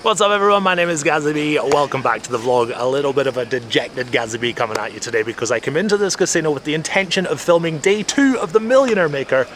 What's up everyone, my name is Gazaby, welcome back to the vlog. A little bit of a dejected Gazaby coming at you today because I came into this casino with the intention of filming day 2 of the Millionaire Maker,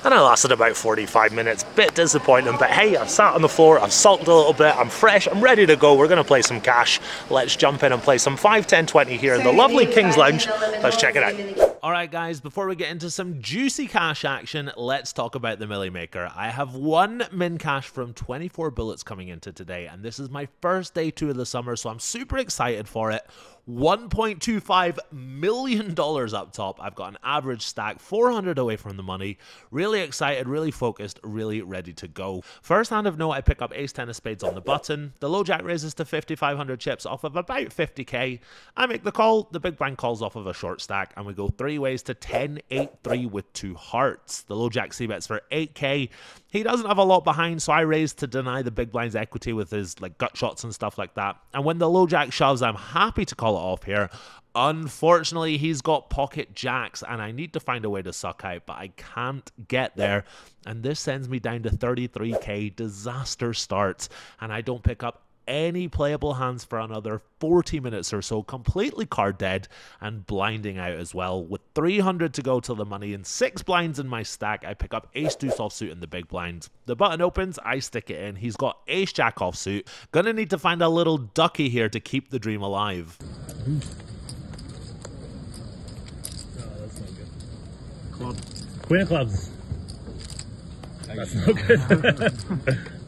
and I lasted about 45 minutes, bit disappointing, but hey, I've sat on the floor, I've sulked a little bit, I'm fresh, I'm ready to go. We're going to play some cash. Let's jump in and play some 5, 10, 20 here in the lovely King's Lounge. Let's check it out. Alright guys, before we get into some juicy cash action, let's talk about the Millie Maker. I have one min cash from 24 bullets coming into today, and this is my first day 2 of the summer, so I'm super excited for it. $1.25 million up top. I've got an average stack, 400 away from the money. Really excited, really focused, really ready to go. First hand of note, I pick up ace 10 of spades on the button. The low jack raises to 5,500 chips off of about 50k. I make the call, the big blind calls off of a short stack, and we go 3 ways to 10-8-3 with 2 hearts. The low jack c-bets for 8k. He doesn't have a lot behind, so I raise to deny the big blind's equity with his like gut shots and stuff like that. And when the low jack shoves, I'm happy to call it off here. Unfortunately, he's got pocket jacks, and I need to find a way to suck out, but I can't get there. And this sends me down to 33k. Disaster starts, and I don't pick up any playable hands for another 40 minutes or so, completely card dead and blinding out as well. With 300 to go till the money and 6 blinds in my stack, I pick up ace deuce offsuit in the big blind. The button opens, I stick it in. He's got ace jack offsuit. Gonna need to find a little ducky here to keep the dream alive. Oh, that's not good. Club. Queen of clubs. That's not good.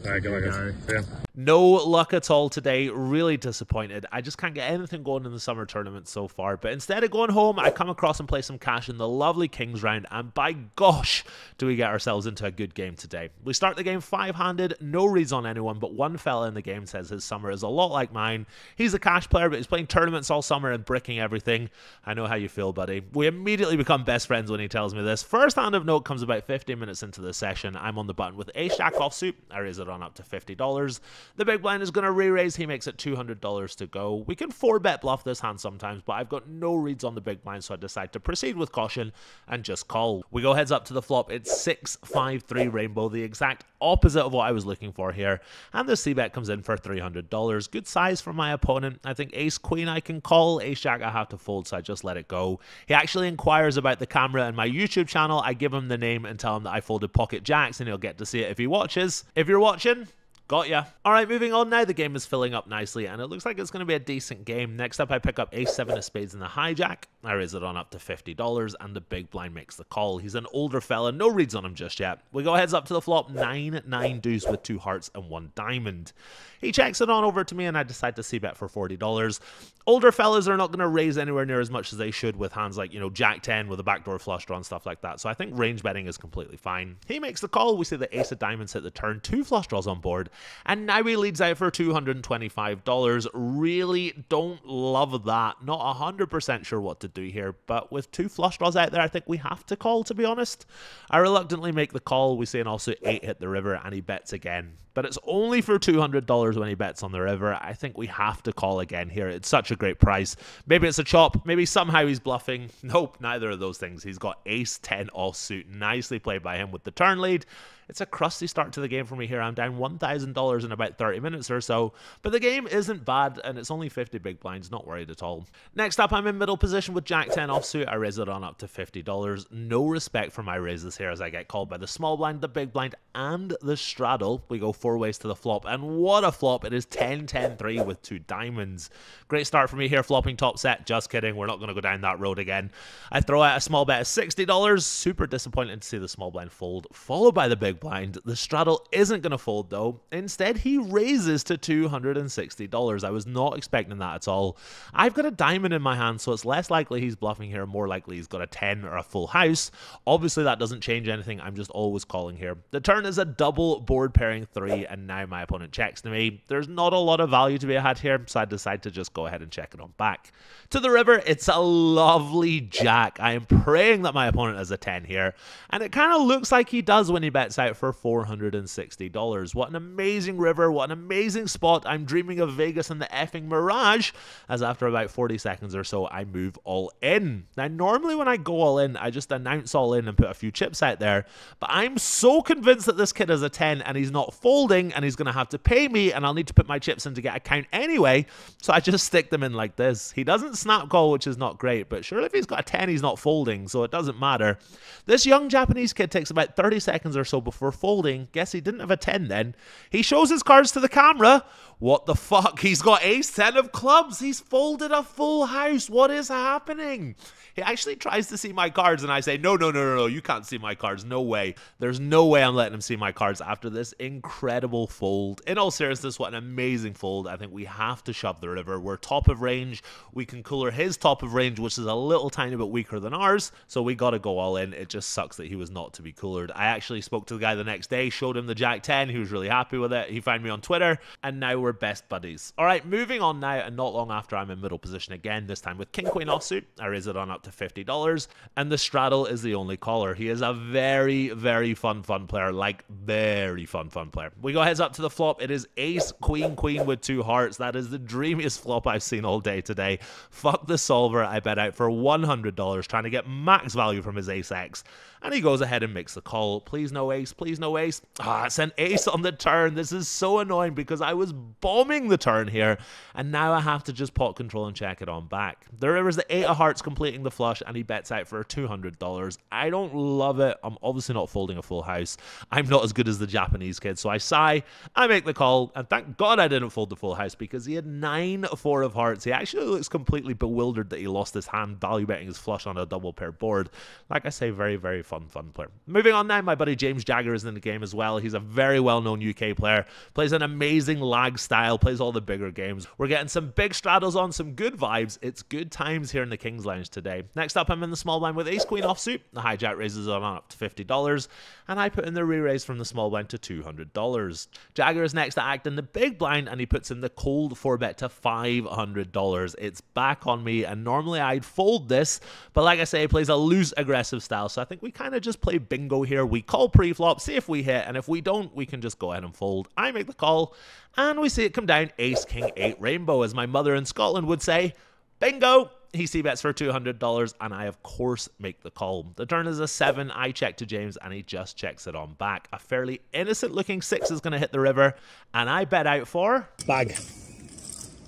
Alright, go on, guys. No luck at all today, really disappointed. I just can't get anything going in the summer tournament so far, but instead of going home, I come across and play some cash in the lovely King's round, and by gosh, do we get ourselves into a good game today. We start the game 5-handed, no reads on anyone, but one fella in the game says his summer is a lot like mine. He's a cash player, but he's playing tournaments all summer and bricking everything. I know how you feel, buddy. We immediately become best friends when he tells me this. First hand of note comes about 15 minutes into the session. I'm on the button with ace jack offsuit. I raise it on up to $50. The big blind is going to re-raise. He makes it $200 to go. We can 4-bet bluff this hand sometimes, but I've got no reads on the big blind, so I decide to proceed with caution and just call. We go heads up to the flop. It's 6-5-3 rainbow, the exact opposite of what I was looking for here. And the c-bet comes in for $300. Good size for my opponent. I think ace queen I can call. Ace jack I have to fold, so I just let it go. He actually inquires about the camera in my YouTube channel. I give him the name and tell him that I folded pocket jacks, and he'll get to see it if he watches. If you're watching, got ya. Alright, moving on now. The game is filling up nicely, and it looks like it's going to be a decent game. Next up, I pick up ace 7 of spades in the hijack. I raise it on up to $50, and the big blind makes the call. He's an older fella, no reads on him just yet. We go heads up to the flop, 9-9 deuce with 2 hearts and 1 diamond. He checks it on over to me, and I decide to c-bet for $40. Older fellas are not going to raise anywhere near as much as they should with hands like, you know, jack 10 with a backdoor flush draw and stuff like that, so I think range betting is completely fine. He makes the call. We see the ace of diamonds hit the turn, 2 flush draws on board, and now he leads out for $225. Really don't love that. Not 100% sure what to do here, but with 2 flush draws out there, I think we have to call, to be honest. I reluctantly make the call. We see an offsuit 8 hit the river, and he bets again. But it's only for $200 when he bets on the river. I think we have to call again here. It's such a great price. Maybe it's a chop. Maybe somehow he's bluffing. Nope, neither of those things. He's got ace 10 offsuit. Nicely played by him with the turn lead. It's a crusty start to the game for me here. I'm down $1,000 in about 30 minutes or so. But the game isn't bad, and it's only 50 big blinds. Not worried at all. Next up, I'm in middle position with jack 10 offsuit. I raise it on up to $50. No respect for my raises here as I get called by the small blind, the big blind, and the straddle. We go 4 ways to the flop, and what a flop. It is 10-10-3 with 2 diamonds. Great start for me here, flopping top set. Just kidding, we're not going to go down that road again. I throw out a small bet of $60. Super disappointed to see the small blind fold, followed by the big blind. The straddle isn't going to fold though. Instead, he raises to $260. I was not expecting that at all. I've got a diamond in my hand, so it's less likely he's bluffing here, more likely he's got a 10 or a full house. Obviously, that doesn't change anything. I'm just always calling here. The turn is a double board pairing 3, and now my opponent checks to me. There's not a lot of value to be had here, so I decide to just go ahead and check it on back. To the river, it's a lovely jack. I am praying that my opponent has a 10 here, and it kind of looks like he does when he bets out for $460. What an amazing river, what an amazing spot. I'm dreaming of Vegas and the effing Mirage, as after about 40 seconds or so, I move all in. Now, normally when I go all in, I just announce all in and put a few chips out there, but I'm so convinced that this kid has a 10 and he's not folding and he's going to have to pay me and I'll need to put my chips in to get a count anyway, so I just stick them in like this. He doesn't snap call, which is not great, but surely if he's got a 10, he's not folding, so it doesn't matter. This young Japanese kid takes about 30 seconds or so before folding. Guess he didn't have a 10 then. He shows his cards to the camera. What the fuck? He's got ace 10 of clubs. He's folded a full house. What is happening? He actually tries to see my cards and I say, no, you can't see my cards. No way. There's no way I'm letting him see my cards after this incredible fold. In all seriousness, what an amazing fold. I think we have to shove the river. We're top of range. We can cooler his top of range, which is a little tiny bit weaker than ours. So we got to go all in. It just sucks that he was not to be coolered. I actually spoke to the guy the next day, showed him the Jack 10. He was really happy with it. He found me on Twitter and now we're best buddies. All right, moving on now, and not long after I'm in middle position again, this time with King Queen offsuit. I raise it on up to $50, and the straddle is the only caller. He is a very, very fun player, like very fun player. We go heads up to the flop. It is ace queen with 2 hearts. That is the dreamiest flop I've seen all day today. Fuck the solver. I bet out for $100, trying to get max value from his ace X, and he goes ahead and makes the call. Please no ace, please no ace. It's an ace on the turn. This is so annoying because I was bombing the turn here, and now I have to just pot control and check it on back. The river's the 8 of hearts completing the flush, and he bets out for $200. I don't love it. I'm obviously not folding a full house. I'm not as good as the Japanese kid, so I sigh, I make the call, and thank God I didn't fold the full house because he had 9 4 of hearts. He actually looks completely bewildered that he lost his hand value betting his flush on a double pair board. Like I say, very, very fun player. Moving on now, my buddy James Jagger is in the game as well. He's a very well-known UK player, plays an amazing lag style, plays all the bigger games. We're getting some big straddles on, some good vibes. It's good times here in the King's Lounge today. Next up, I'm in the small blind with ace queen offsuit. The hijack raises on up to $50, and I put in the re-raise from the small blind to $200. Jagger is next to act in the big blind, and he puts in the cold 4-bet to $500. It's back on me, and normally I'd fold this, but like I say, he plays a loose, aggressive style, so I think we kind of just play bingo here. We call pre-flop, see if we hit, and if we don't, we can just go ahead and fold. I make the call, and we see it come down ace king 8 rainbow, as my mother in Scotland would say. Bingo! He c-bets for $200, and I of course make the call. The turn is a 7. I check to James, and he just checks it on back. A fairly innocent looking 6 is going to hit the river, and I bet out for bag.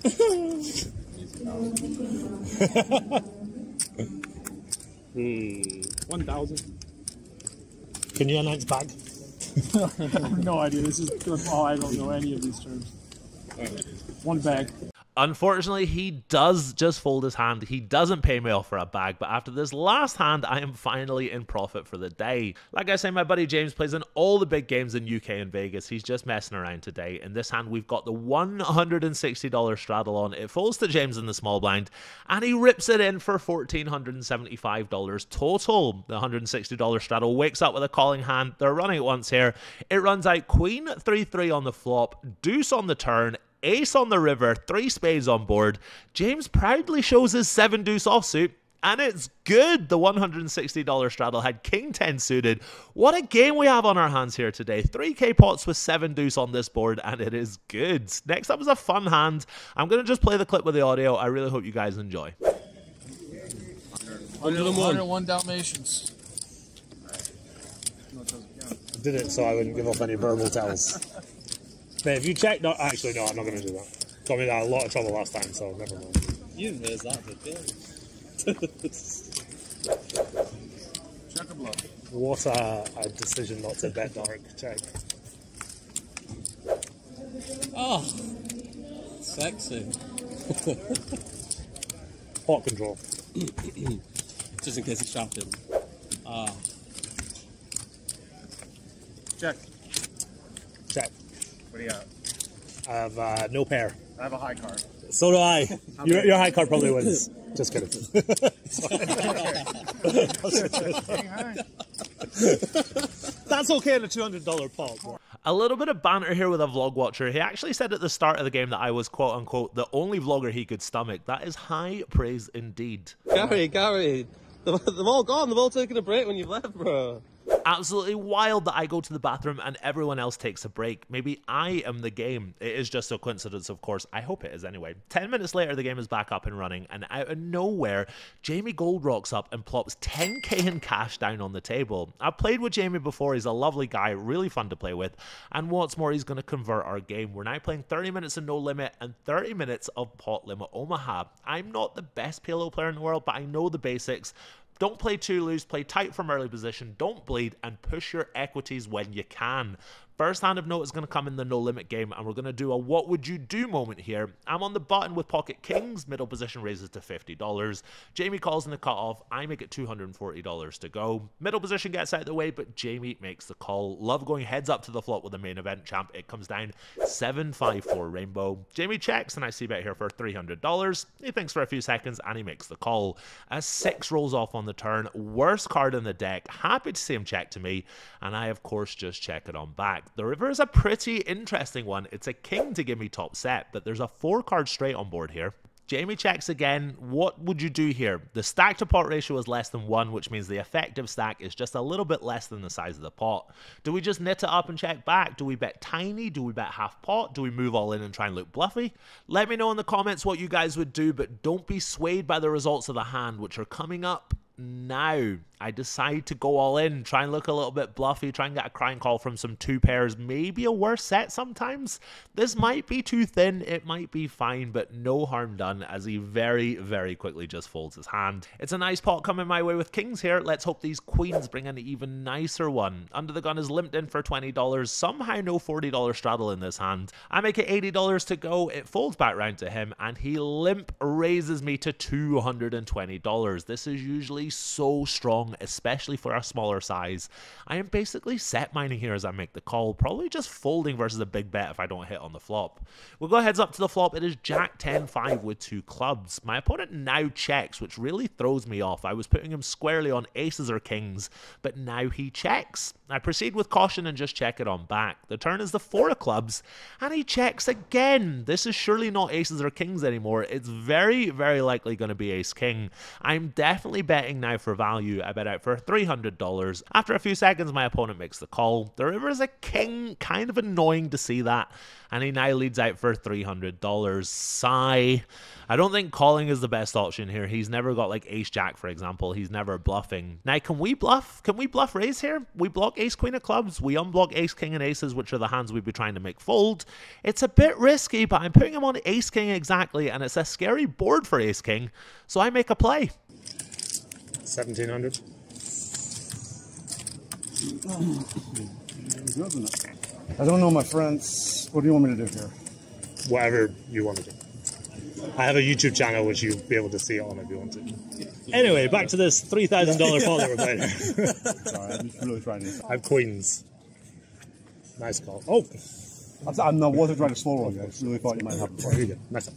1,000. Can you announce bag? I have no idea. This is I don't know any of these terms. One bag. Unfortunately, he does just fold his hand. He doesn't pay me off for a bag, but after this last hand, I am finally in profit for the day. Like I say, my buddy James plays in all the big games in UK and Vegas. He's just messing around today. In this hand, we've got the $160 straddle on. It falls to James in the small blind, and he rips it in for $1,475 total. The $160 straddle wakes up with a calling hand. They're running it once here. It runs out queen 3-3 on the flop, deuce on the turn, ace on the river, 3 spades on board. James proudly shows his 7 deuce offsuit, and it's good. The $160 straddle had king 10 suited. What a game we have on our hands here today. 3k pots with 7 deuce on this board, and it is good. Next up is a fun hand. I'm going to just play the clip with the audio. I really hope you guys enjoy. 101 Dalmatians. I did it so I wouldn't give off any verbal tells. But if you check, no, actually, no, I'm not going to do that. Got me in a lot of trouble last time, so never mind. You knows that, Check a bluff. What a decision not to bet dark. Check. Oh, sexy. Pot control. Just in case it's shouting. Ah. Check. Check. What do you got? I have no pair. I have a high card. So do I. Your high card probably wins. Just kidding. That's okay in a $200 pot. A little bit of banter here with a vlog watcher. He actually said at the start of the game that I was quote-unquote the only vlogger he could stomach. That is high praise indeed. Gary, they've all gone. They've all taken a break when you've left, bro. Absolutely wild that I go to the bathroom and everyone else takes a break. Maybe I am the game. It is just a coincidence, of course. I hope it is anyway. 10 minutes later, the game is back up and running, and out of nowhere, Jamie Gold rocks up and plops 10k in cash down on the table. I've played with Jamie before. He's a lovely guy, really fun to play with, and what's more, he's going to convert our game. We're now playing 30 minutes of No Limit and 30 minutes of Pot Limit Omaha. I'm not the best PLO player in the world, but I know the basics. Don't play too loose, play tight from early position, don't bleed, and push your equities when you can. First hand of note is going to come in the No Limit game, and we're going to do a what would you do moment here. I'm on the button with pocket kings, middle position raises to $50. Jamie calls in the cutoff, I make it $240 to go. Middle position gets out of the way, but Jamie makes the call. Love going heads up to the flop with the main event champ. It comes down 7-5-4 rainbow. Jamie checks, and I see bet here for $300. He thinks for a few seconds, and he makes the call. A 6 rolls off on the turn, worst card in the deck. Happy to see him check to me, and I of course just check it on back. The river is a pretty interesting one. It's a king to give me top set, but there's a 4-card straight on board here. Jamie checks again. What would you do here? The stack to pot ratio is less than 1, which means the effective stack is just a little bit less than the size of the pot. Do we just knit it up and check back? Do we bet tiny? Do we bet half pot? Do we move all in and try and look bluffy? Let me know in the comments what you guys would do, but don't be swayed by the results of the hand, which are coming up now. I decide to go all in, try and look a little bit bluffy, try and get a crying call from some 2 pairs, maybe a worse set sometimes. This might be too thin, it might be fine, but no harm done as he very, very quickly just folds his hand. It's a nice pot coming my way with kings here. Let's hope these queens bring an even nicer one. Under the gun is limped in for $20. Somehow no $40 straddle in this hand. I make it $80 to go. It folds back round to him, and he limp raises me to $220. This is usually so strong, especially for a smaller size. I am basically set mining here as I make the call, probably just folding versus a big bet if I don't hit on the flop. We'll go heads up to the flop. It is Jack 10-5 with 2 clubs. My opponent now checks, which really throws me off. I was putting him squarely on aces or kings, but now he checks. I proceed with caution and just check it on back. The turn is the 4 of clubs, and he checks again. This is surely not aces or kings anymore. It's very, very likely going to be ace-king. I'm definitely betting now for value. I bet out for $300. After a few seconds, my opponent makes the call. The river is a king, kind of annoying to see that, and he now leads out for $300. Sigh. I don't think calling is the best option here. He's never got like ace-jack, for example. He's never bluffing. Now, can we bluff? Can we bluff raise here? We block ace-queen of clubs. We unblock ace-king and aces, which are the hands we'd be trying to make fold. It's a bit risky, but I'm putting him on ace-king exactly, and it's a scary board for ace-king, so I make a play. 1700. I don't know, my friends. What do you want me to do here? Whatever you want to do. I have a YouTube channel which you'll be able to see it on if you want to. Anyway, back to this $3,000 pot that we're playing. Sorry, I'm just really trying to. I have queens. Nice call. Oh! I wasn't trying to slow roll you. I really thought you might have a There you go. Nice one.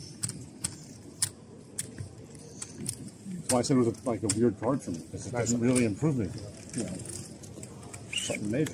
That's why I said it was like a weird card for me. It doesn't really improve me. You know, something major.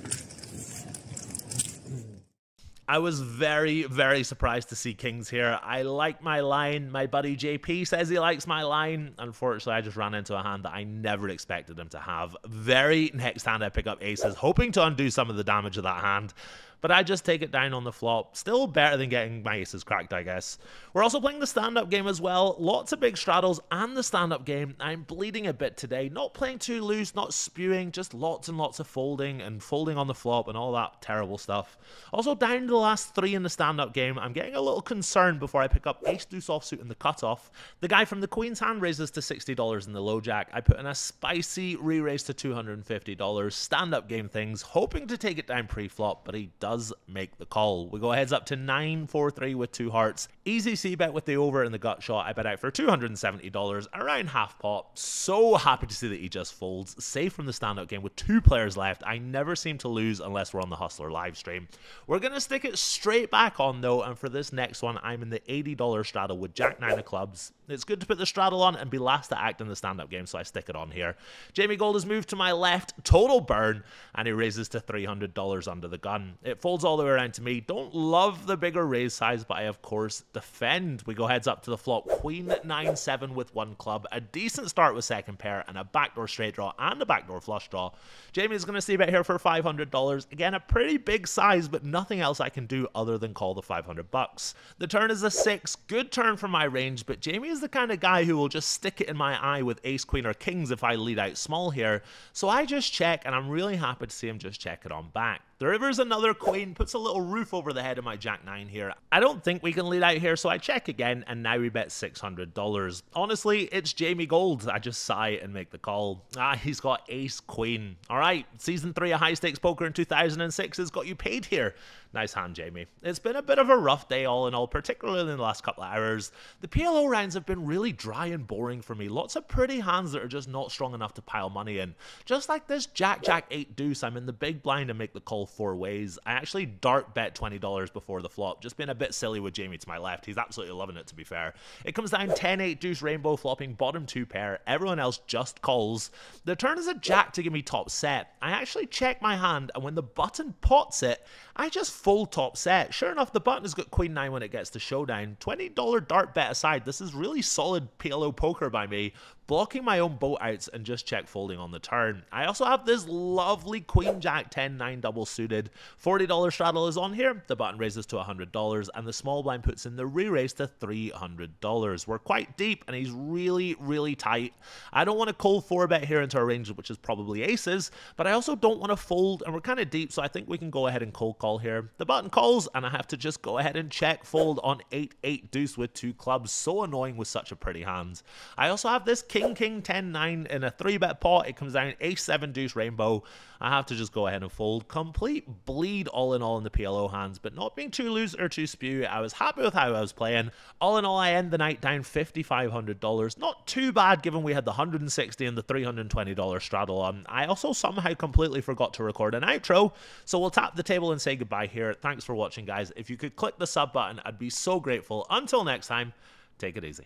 I was very, very surprised to see kings here. I like my line. My buddy JP says he likes my line. Unfortunately, I just ran into a hand that I never expected him to have. Very next hand I pick up aces, hoping to undo some of the damage of that hand. But I just take it down on the flop. Still better than getting my aces cracked, I guess. We're also playing the stand-up game as well. Lots of big straddles and the stand-up game. I'm bleeding a bit today. Not playing too loose, not spewing, just lots and lots of folding and folding on the flop and all that terrible stuff. Also down to the last 3 in the stand-up game. I'm getting a little concerned before I pick up ace-deuce offsuit in the cutoff. The guy from the queen's hand raises to $60 in the low jack. I put in a spicy re-raise to $250. Stand-up game things, hoping to take it down pre-flop, but he does make the call. We go heads up to 9-4-3 with 2 hearts. Easy c-bet with the over in the gut shot. I bet out for $270, around half pot. So happy to see that he just folds. Safe from the stand-up game with 2 players left. I never seem to lose unless we're on the Hustler live stream. We're going to stick it straight back on though, and for this next one, I'm in the $80 straddle with Jack 9 of clubs. It's good to put the straddle on and be last to act in the stand-up game, so I stick it on here. Jamie Gold has moved to my left, total burn, and he raises to $300 under the gun. It folds all the way around to me. Don't love the bigger raise size, but I of course defend. We go heads up to the flop, queen 9-7 with one club, a decent start with second pair, and a backdoor straight draw and a backdoor flush draw. Jamie's going to see bet here for $500. Again, a pretty big size, but nothing else I can do other than call the 500 bucks. The turn is a 6, good turn for my range, but Jamie is the kind of guy who will just stick it in my eye with ace, queen, or kings if I lead out small here. So I just check, and I'm really happy to see him just check it on back. The river's another queen, puts a little roof over the head of my jack 9 here. I don't think we can lead out here, so I check again, and now we bet $600. Honestly, it's Jamie Gold. I just sigh and make the call. He's got ace queen. Alright, season 3 of high stakes poker in 2006 has got you paid here. Nice hand, Jamie. It's been a bit of a rough day all in all, particularly in the last couple of hours. The PLO rounds have been really dry and boring for me. Lots of pretty hands that are just not strong enough to pile money in. Just like this Jack 8 deuce, I'm in the big blind and make the call 4 ways. I actually dart bet $20 before the flop, just being a bit silly with Jamie to my left. He's absolutely loving it, to be fair. It comes down 10-8 deuce rainbow flopping bottom 2 pair. Everyone else just calls. The turn is a jack to give me top set. I actually check my hand, and when the button pots it, I just fold top set. Sure enough, the button has got queen 9 when it gets to showdown. $20 dart bet aside, this is really solid PLO poker by me, blocking my own boat outs and just check folding on the turn. I also have this lovely queen jack 10-9 double suited. $40 straddle is on here, the button raises to $100, and the small blind puts in the re-raise to $300. We're quite deep, and he's really, really tight. I don't want to cold 4-bet here into a range which is probably aces, but I also don't want to fold, and we're kind of deep, so I think we can go ahead and cold call here. The button calls, and I have to just go ahead and check fold on 8-8 deuce with 2 clubs. So annoying with such a pretty hand. I also have this king 10-9 in a 3-bet pot. It comes down ace 7 deuce rainbow. I have to just go ahead and fold. Complete bleed all in all in the PLO hands, but not being too loose or too spewy. I was happy with how I was playing. All in all, I end the night down $5,500. Not too bad given we had the $160 and the $320 straddle on. I also somehow completely forgot to record an outro, so we'll tap the table and say goodbye here. Thanks for watching, guys. If you could click the sub button, I'd be so grateful. Until next time, take it easy.